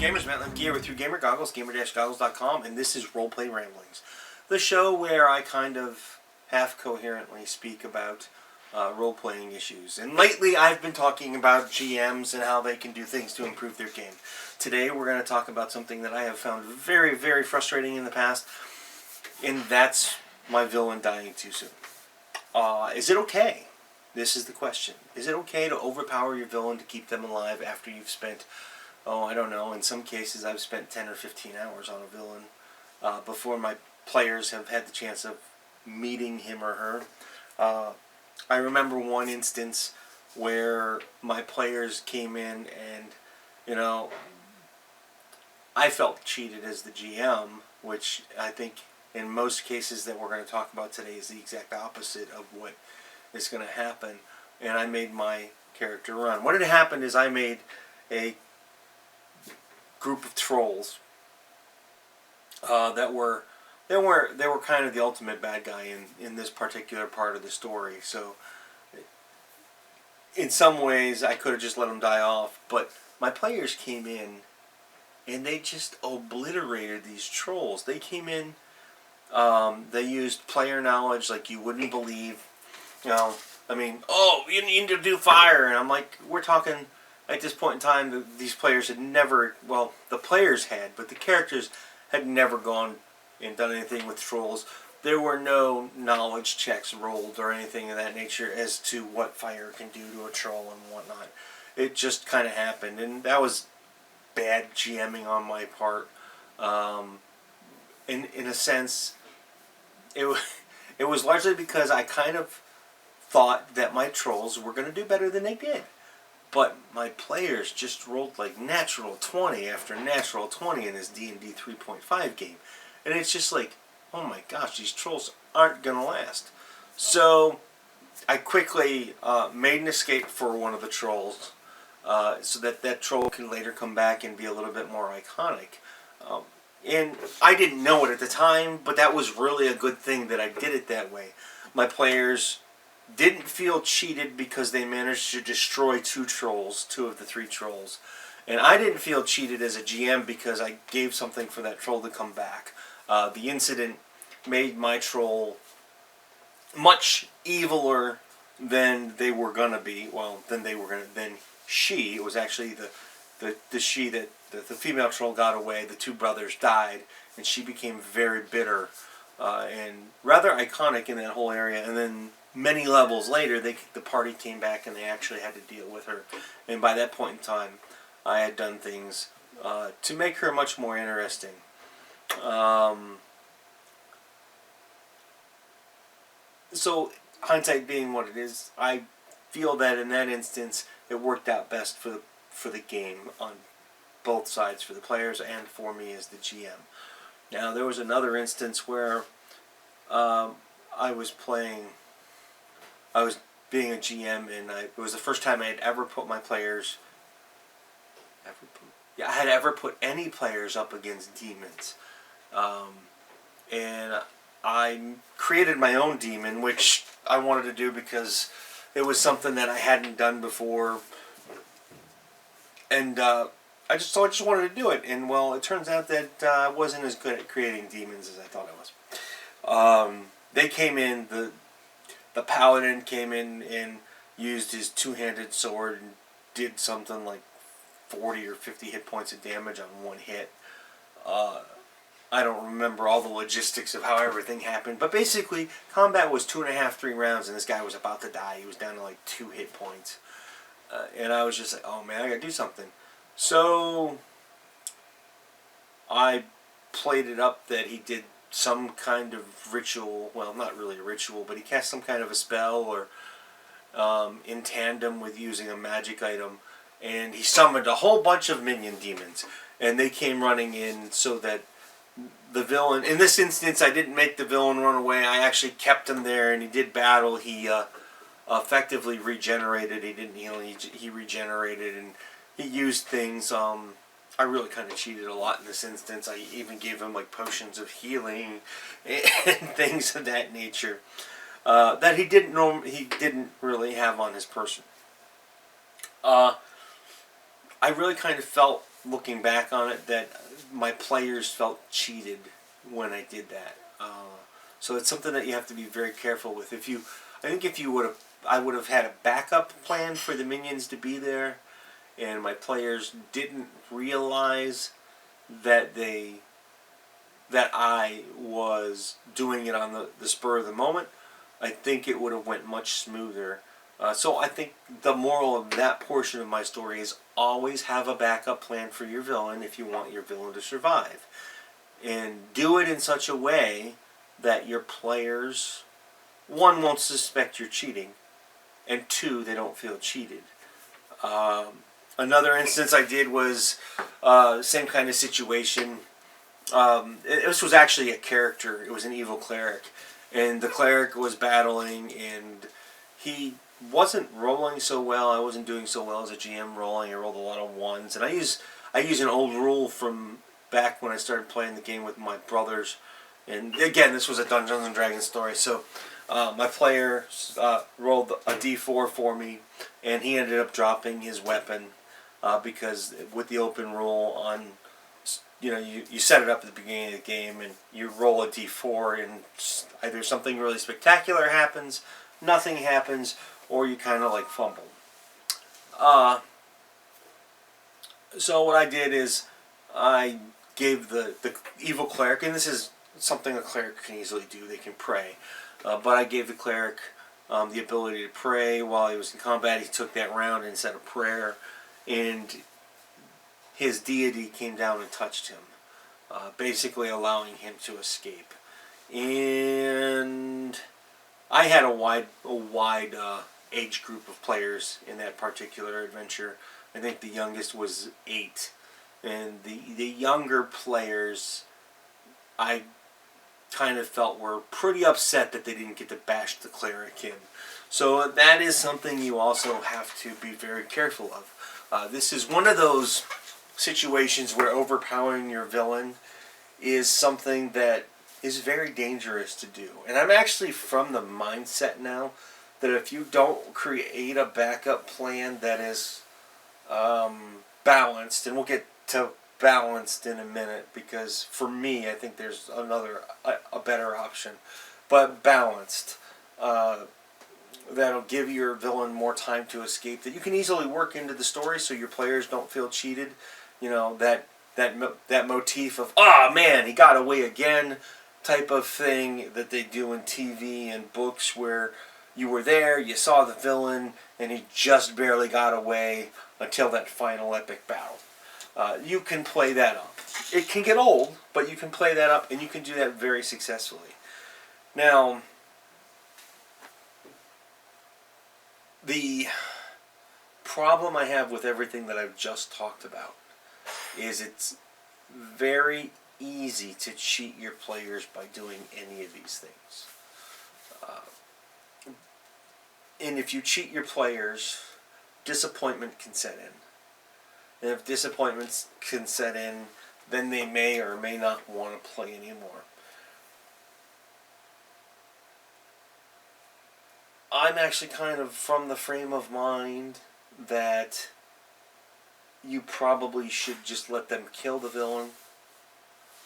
Gamers, Matt Lim Gear with your gamer goggles, gamer-goggles.com, and this is Roleplay Ramblings, the show where I kind of half-coherently speak about role-playing issues. And lately I've been talking about GMs and how they can do things to improve their game. Today we're going to talk about something that I have found very, very frustrating in the past, and that's my villain dying too soon. Is it okay? This is the question. Is it okay to overpower your villain to keep them alive after you've spent, I don't know, in some cases I've spent 10 or 15 hours on a villain before my players have had the chance of meeting him or her. I remember one instance where my players came in and, I felt cheated as the GM, which I think in most cases that we're going to talk about today is the exact opposite of what is going to happen. And I made my character run. What had happened is I made a group of trolls that were kind of the ultimate bad guy in this particular part of the story. So in some ways I could have just let them die off, but my players came in and they just obliterated these trolls. They came in, they used player knowledge like you wouldn't believe. You need to do fire, and I'm like, we're talking at this point in time, these players had never, well, the players had, but the characters had never gone and done anything with trolls. There were no knowledge checks rolled or anything of that nature as to what fire can do to a troll and whatnot. It just kind of happened, and that was bad GMing on my part. In a sense, it was largely because I kind of thought that my trolls were going to do better than they did. But my players just rolled like natural 20 after natural 20 in this D&D 3.5 game. And it's just like, oh my gosh, these trolls aren't going to last. So I quickly made an escape for one of the trolls so that troll can later come back and be a little bit more iconic. And I didn't know it at the time, but that was really a good thing that I did it that way. My players didn't feel cheated because they managed to destroy two of the three trolls. And I didn't feel cheated as a GM because I gave something for that troll to come back. The incident made my troll much eviler than they were going to be. Well, than she. It was actually the she that the female troll got away. The two brothers died, and she became very bitter and rather iconic in that whole area. And then many levels later, the party came back and they actually had to deal with her. And by that point in time, I had done things to make her much more interesting. So, hindsight being what it is, I feel that in that instance, it worked out best for the game on both sides, for the players and for me as the GM. Now, there was another instance where I was being a GM, and it was the first time I had ever put my players, I had ever put any players up against demons. And I created my own demon, which I wanted to do because it was something that I hadn't done before. And I just wanted to do it. And well, it turns out that I wasn't as good at creating demons as I thought I was. They came in, the paladin came in and used his two-handed sword and did something like 40 or 50 hit points of damage on one hit. I don't remember all the logistics of how everything happened, but basically combat was 2.5, 3 rounds, and this guy was about to die. He was down to like 2 hit points. And I was just like, oh man, I gotta do something. So I played it up that he did some kind of ritual, well, not really a ritual, but he cast some kind of a spell or in tandem with using a magic item, and he summoned a whole bunch of minion demons, and they came running in so that the villain, in this instance I didn't make the villain run away, I actually kept him there, and he did battle. He effectively regenerated. He didn't heal, he regenerated, and he used things. I really kind of cheated a lot in this instance. I even gave him like potions of healing and things of that nature that he didn't really have on his person. I really kind of felt looking back on it, that my players felt cheated when I did that. So it's something that you have to be very careful with. I think if you would have, I would have had a backup plan for the minions to be there, and my players didn't realize that I was doing it on the spur of the moment, I think it would have went much smoother. So I think the moral of that portion of my story is always have a backup plan for your villain if you want your villain to survive. And do it in such a way that your players, one, won't suspect you're cheating, and two, they don't feel cheated. Another instance I did was same kind of situation. This was actually a character. It was an evil cleric. And the cleric was battling, and he wasn't rolling so well. I wasn't doing so well as a GM rolling. I rolled a lot of ones. And I use an old rule from back when I started playing the game with my brothers. And again, this was a Dungeons and Dragons story. So my player rolled a d4 for me, and he ended up dropping his weapon because with the open rule on, you set it up at the beginning of the game, and you roll a d4, and either something really spectacular happens, nothing happens, or you kind of like fumble. So what I did is I gave the evil cleric, and this is something a cleric can easily do, they can pray, but I gave the cleric the ability to pray while he was in combat. He took that round and said a prayer, and his deity came down and touched him, basically allowing him to escape. And I had a wide age group of players in that particular adventure. I think the youngest was 8. And the younger players, I kind of felt were pretty upset that they didn't get to bash the cleric in. So that is something you also have to be very careful of. This is one of those situations where overpowering your villain is something that is very dangerous to do. And I'm actually from the mindset now that if you don't create a backup plan that is balanced, and we'll get to balanced in a minute, because for me I think there's a better option, but balanced, that'll give your villain more time to escape, that you can easily work into the story so your players don't feel cheated. That motif of, man, he got away again type of thing that they do in TV and books, where you were there, you saw the villain, and he just barely got away until that final epic battle. You can play that up. It can get old, but you can play that up, and you can do that very successfully. Now, the problem I have with everything that I've just talked about is it's very easy to cheat your players by doing any of these things. And if you cheat your players, disappointment can set in. And if disappointments can set in, then they may or may not want to play anymore. I'm actually kind of from the frame of mind that you probably should just let them kill the villain,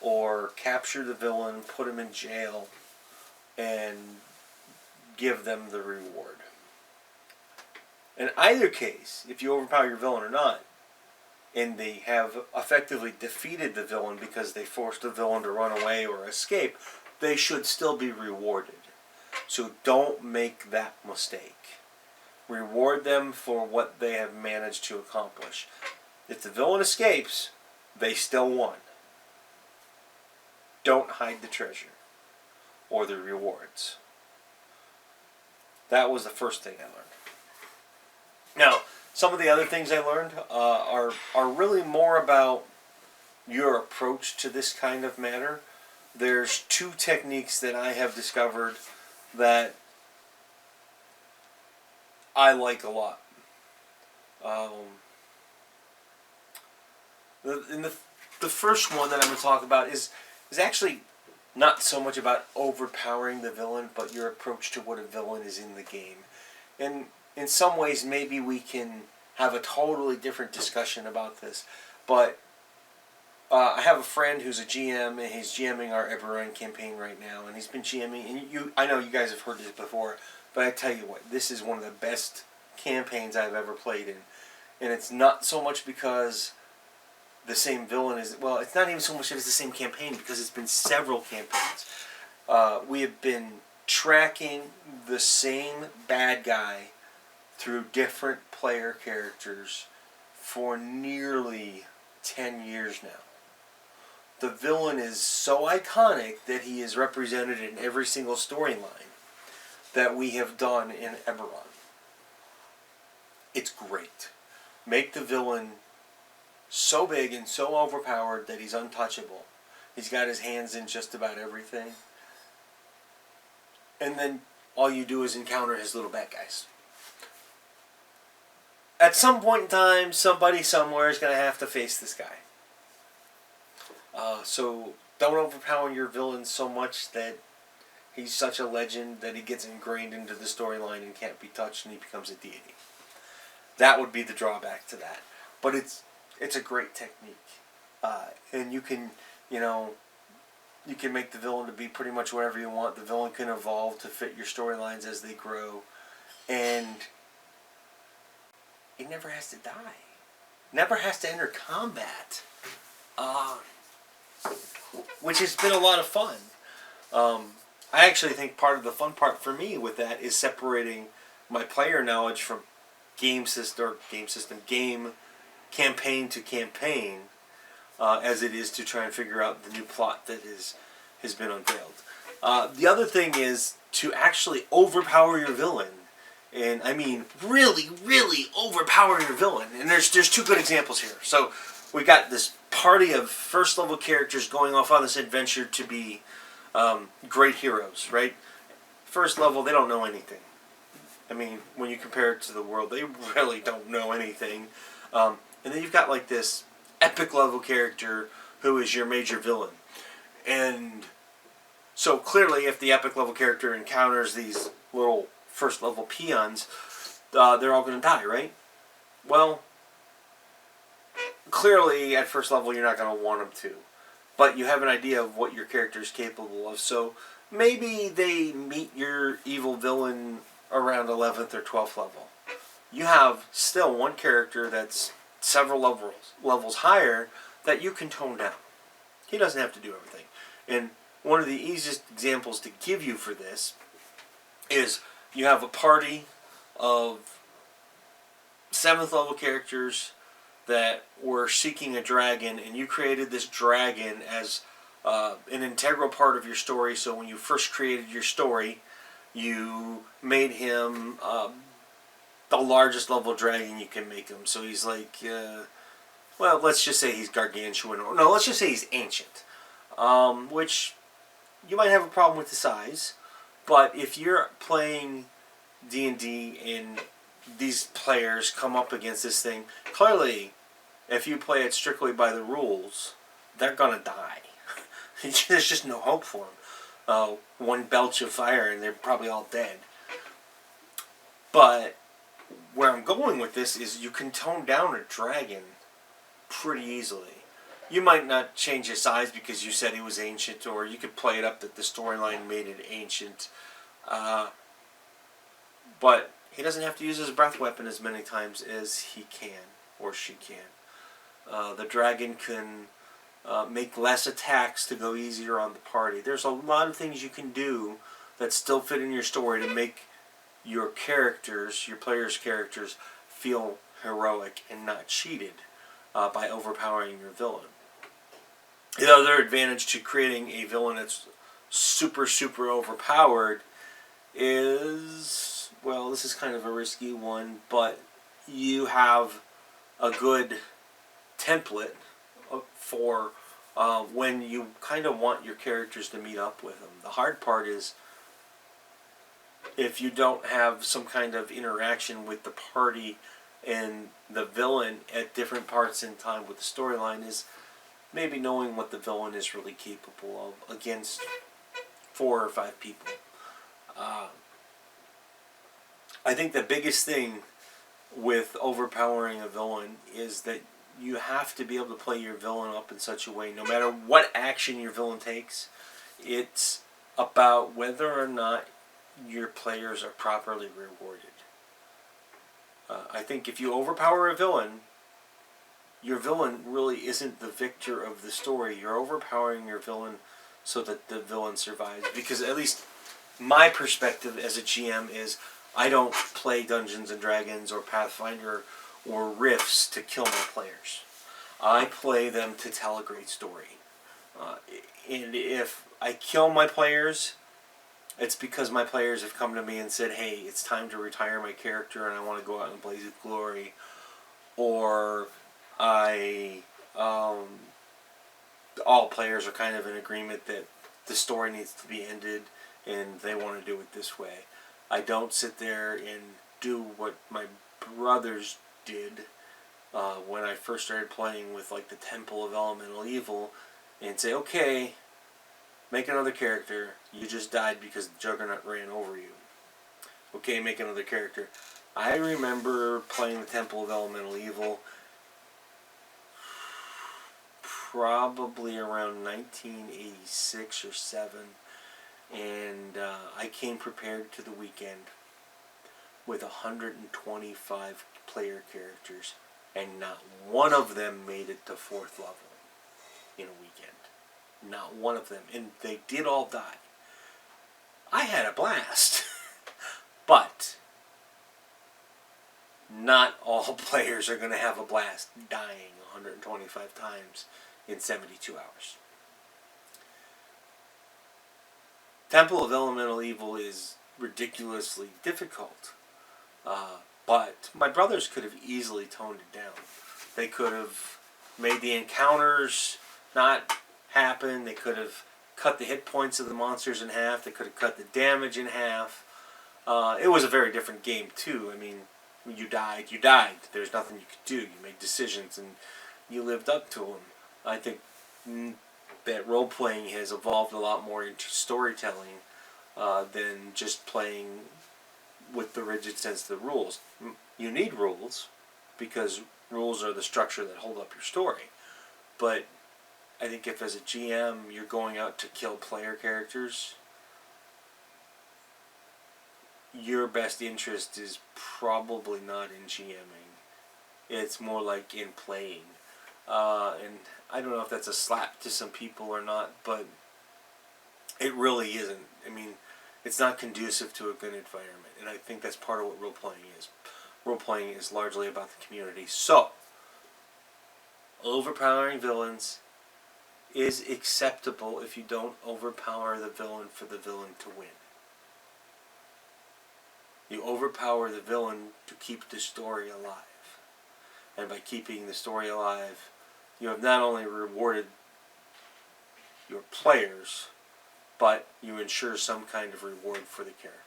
or capture the villain, put him in jail, and give them the reward. In either case, if you overpower your villain or not, and they have effectively defeated the villain because they forced the villain to run away or escape, they should still be rewarded. So don't make that mistake. Reward them for what they have managed to accomplish. If the villain escapes, they still won. Don't hide the treasure or the rewards. That was the first thing I learned. Now, some of the other things I learned are really more about your approach to this kind of matter. There's 2 techniques that I have discovered that I like a lot. The first one that I'm going to talk about is actually not so much about overpowering the villain, but your approach to what a villain is in the game. And in some ways, maybe we can have a totally different discussion about this. But I have a friend who's a GM, and he's GMing our Eberron campaign right now, and he's been GMing. And I know you guys have heard this before, but I tell you what, this is one of the best campaigns I've ever played in, and it's not so much because the same villain is. Well, it's not even so much that it's the same campaign because it's been several campaigns. We have been tracking the same bad guy through different player characters for nearly 10 years now. The villain is so iconic that he is represented in every single storyline that we have done in Eberron. It's great. Make the villain so big and so overpowered that he's untouchable. He's got his hands in just about everything. And then all you do is encounter his little bad guys. At some point in time, somebody somewhere is going to have to face this guy. So don't overpower your villain so much that he's such a legend that he gets ingrained into the storyline and can't be touched and he becomes a deity. That would be the drawback to that. But it's a great technique. And you can make the villain to be pretty much whatever you want. The villain can evolve to fit your storylines as they grow. And it never has to die. Never has to enter combat. Which has been a lot of fun. I actually think part of the fun part for me with that is separating my player knowledge from game campaign to campaign, as it is to try and figure out the new plot that has been unveiled. The other thing is to actually overpower your villain. And I mean really, really overpower your villain. And there's two good examples here. So we got this party of first level characters going off on this adventure to be great heroes, right? First level, they don't know anything. I mean, when you compare it to the world, they really don't know anything. And then you've got like this epic level character who is your major villain. And so clearly, if the epic level character encounters these little first level peons, they're all going to die, right? Well, clearly at first level you're not going to want them to. But you have an idea of what your character is capable of. So maybe they meet your evil villain around 11th or 12th level. You have still one character that's several levels higher that you can tone down. He doesn't have to do everything. And one of the easiest examples to give you for this is you have a party of 7th level characters that were seeking a dragon, and you created this dragon as an integral part of your story. So when you first created your story, you made him the largest level dragon you can make him. So he's like, well, let's just say he's gargantuan. Or no, let's just say he's ancient. Which you might have a problem with the size. But if you're playing D&D and these players come up against this thing, clearly, if you play it strictly by the rules, they're going to die. There's just no hope for them. One belch of fire and they're probably all dead. But where I'm going with this is you can tone down a dragon pretty easily. You might not change his size because you said he was ancient, or you could play it up that the storyline made it ancient. But he doesn't have to use his breath weapon as many times as he can, or she can. The dragon can make less attacks to go easier on the party. There's a lot of things you can do that still fit in your story to make your characters, your players' characters, feel heroic and not cheated by overpowering your villain. The other advantage to creating a villain that's super, super overpowered is, well, this is kind of a risky one, but you have a good template for when you kind of want your characters to meet up with them. The hard part is if you don't have some kind of interaction with the party and the villain at different parts in time with the storyline, is maybe knowing what the villain is really capable of against 4 or 5 people. I think the biggest thing with overpowering a villain is that you have to be able to play your villain up in such a way, no matter what action your villain takes, it's about whether or not your players are properly rewarded. I think if you overpower a villain, your villain really isn't the victor of the story. You're overpowering your villain so that the villain survives. Because at least my perspective as a GM is, I don't play Dungeons and Dragons or Pathfinder or Rifts to kill my players. I play them to tell a great story. And if I kill my players, it's because my players have come to me and said, hey, it's time to retire my character and I want to go out and blaze with glory. Or all players are kind of in agreement that the story needs to be ended and they want to do it this way. I don't sit there and do what my brothers did when I first started playing with like the Temple of Elemental Evil and say, okay, make another character. You just died because the Juggernaut ran over you. Okay, make another character. I remember playing the Temple of Elemental Evil probably around 1986 or 7, and I came prepared to the weekend with 125 player characters, and not one of them made it to 4th level in a weekend. Not one of them. And they did all die. I had a blast. But not all players are going to have a blast dying 125 times in 72 hours. Temple of Elemental Evil is ridiculously difficult. But my brothers could have easily toned it down. They could have made the encounters not happen. They could have cut the hit points of the monsters in half. They could have cut the damage in half. It was a very different game too. I mean, when you died, you died. There's nothing you could do. You made decisions and you lived up to them. I think that role-playing has evolved a lot more into storytelling than just playing with the rigid sense of the rules. You need rules because rules are the structure that hold up your story. But I think if as a GM you're going out to kill player characters, your best interest is probably not in GMing. It's more like in playing. And I don't know if that's a slap to some people or not, but it really isn't. I mean, it's not conducive to a good environment. And I think that's part of what role-playing is. Role-playing is largely about the community. So, overpowering villains is acceptable if you don't overpower the villain for the villain to win. You overpower the villain to keep the story alive. And by keeping the story alive, you have not only rewarded your players, but you ensure some kind of reward for the characters.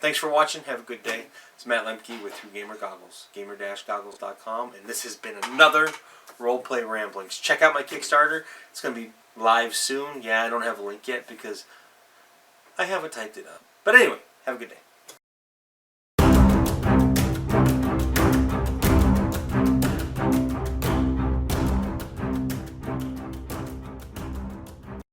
Thanks for watching. Have a good day. It's Matt Lemke with Two Gamer Goggles, gamer-goggles.com, and this has been another Roleplay Ramblings. Check out my Kickstarter. It's going to be live soon. Yeah, I don't have a link yet because I haven't typed it up. But anyway, have a good day.